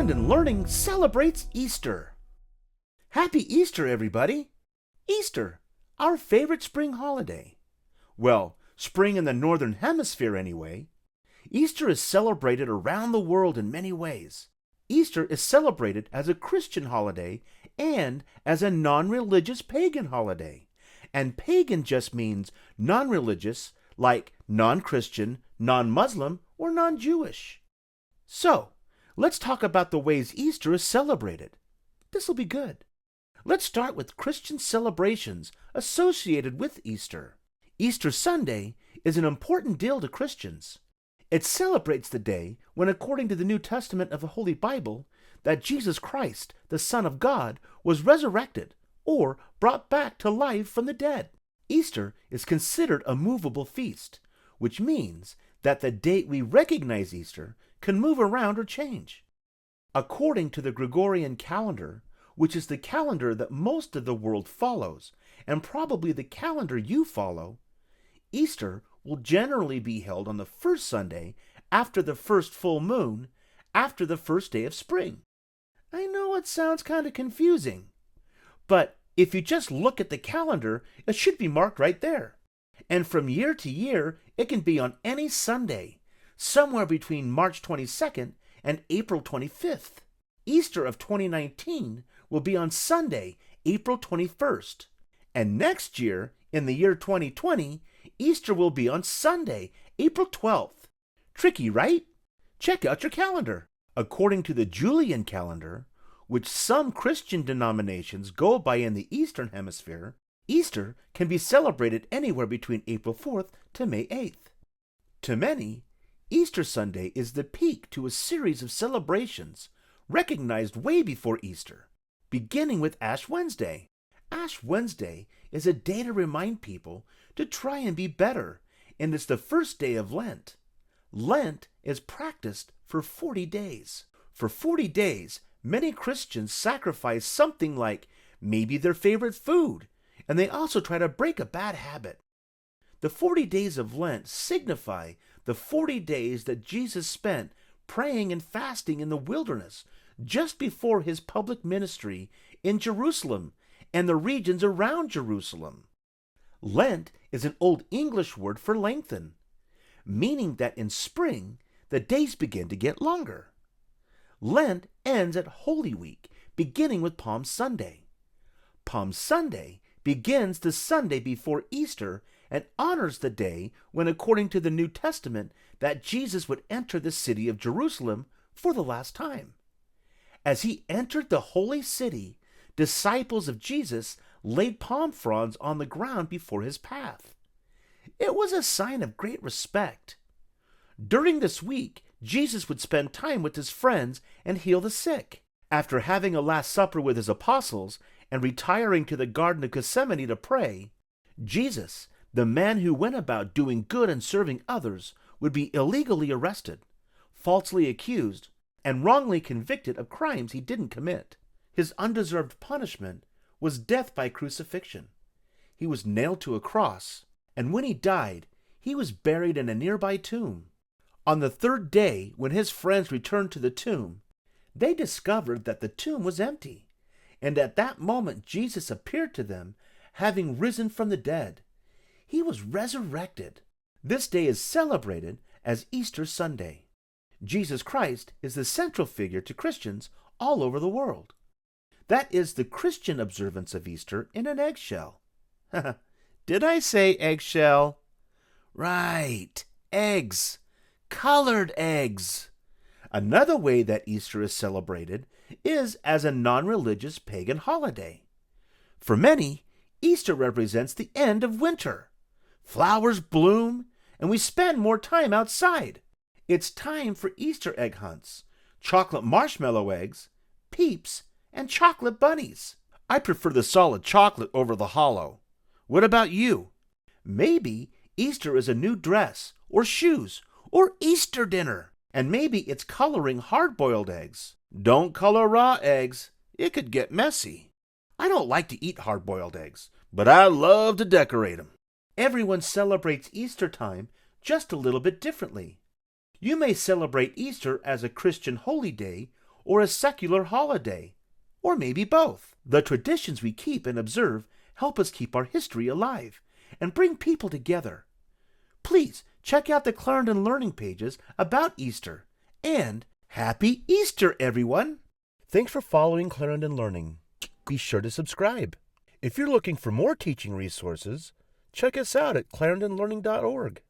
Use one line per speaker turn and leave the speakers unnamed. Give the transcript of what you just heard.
Abandoned Learning celebrates Easter. Happy Easter, everybody! Easter, our favorite spring holiday. Well, spring in the Northern Hemisphere anyway. Easter is celebrated around the world in many ways. Easter is celebrated as a Christian holiday and as a non-religious pagan holiday. And pagan just means non-religious, like non-Christian, non-Muslim, or non-Jewish. So, let's talk about the ways Easter is celebrated. This'll be good. Let's start with Christian celebrations associated with Easter. Easter Sunday is an important deal to Christians. It celebrates the day when, according to the New Testament of the Holy Bible, that Jesus Christ, the Son of God, was resurrected or brought back to life from the dead. Easter is considered a movable feast, which means that the date we recognize Easter can move around or change. According to the Gregorian calendar, which is the calendar that most of the world follows, and probably the calendar you follow, Easter will generally be held on the first Sunday after the first full moon, after the first day of spring. I know it sounds kind of confusing, but if you just look at the calendar, it should be marked right there. And from year to year, it can be on any Sunday, somewhere between March 22nd and April 25th. Easter of 2019 will be on Sunday, April 21st. And next year, in the year 2020, Easter will be on Sunday, April 12th. Tricky, right? Check out your calendar. According to the Julian calendar, which some Christian denominations go by in the Eastern Hemisphere, Easter can be celebrated anywhere between April 4th to May 8th. To many, Easter Sunday is the peak to a series of celebrations recognized way before Easter, beginning with Ash Wednesday. Ash Wednesday is a day to remind people to try and be better, and it's the first day of Lent. Lent is practiced for 40 days. For 40 days, many Christians sacrifice something like maybe their favorite food, and they also try to break a bad habit. The 40 days of Lent signify the 40 days that Jesus spent praying and fasting in the wilderness just before his public ministry in Jerusalem and the regions around Jerusalem. Lent is an Old English word for lengthen, meaning that in spring the days begin to get longer. Lent ends at Holy Week, beginning with Palm Sunday. Palm Sunday begins the Sunday before Easter and honors the day when, according to the New Testament, that Jesus would enter the city of Jerusalem for the last time. As he entered the holy city, disciples of Jesus laid palm fronds on the ground before his path. It was a sign of great respect. During this week, Jesus would spend time with his friends and heal the sick. After having a Last Supper with his apostles and retiring to the Garden of Gethsemane to pray, Jesus, the man who went about doing good and serving others, would be illegally arrested, falsely accused, and wrongly convicted of crimes he didn't commit. His undeserved punishment was death by crucifixion. He was nailed to a cross, and when he died, he was buried in a nearby tomb. On the third day, when his friends returned to the tomb, they discovered that the tomb was empty, and at that moment Jesus appeared to them, having risen from the dead. He was resurrected. This day is celebrated as Easter Sunday. Jesus Christ is the central figure to Christians all over the world. That is the Christian observance of Easter in an eggshell. Did I say eggshell? Right, eggs. Colored eggs. Another way that Easter is celebrated is as a non-religious pagan holiday. For many, Easter represents the end of winter. Flowers bloom, and we spend more time outside. It's time for Easter egg hunts, chocolate marshmallow eggs, Peeps, and chocolate bunnies. I prefer the solid chocolate over the hollow. What about you? Maybe Easter is a new dress, or shoes, or Easter dinner, and maybe it's coloring hard-boiled eggs. Don't color raw eggs. It could get messy. I don't like to eat hard-boiled eggs, but I love to decorate them. Everyone celebrates Easter time just a little bit differently. You may celebrate Easter as a Christian holy day or a secular holiday, or maybe both. The traditions we keep and observe help us keep our history alive and bring people together. Please check out the Clarendon Learning pages about Easter, and Happy Easter, everyone! Thanks for following Clarendon Learning. Be sure to subscribe. If you're looking for more teaching resources, check us out at clarendonlearning.org.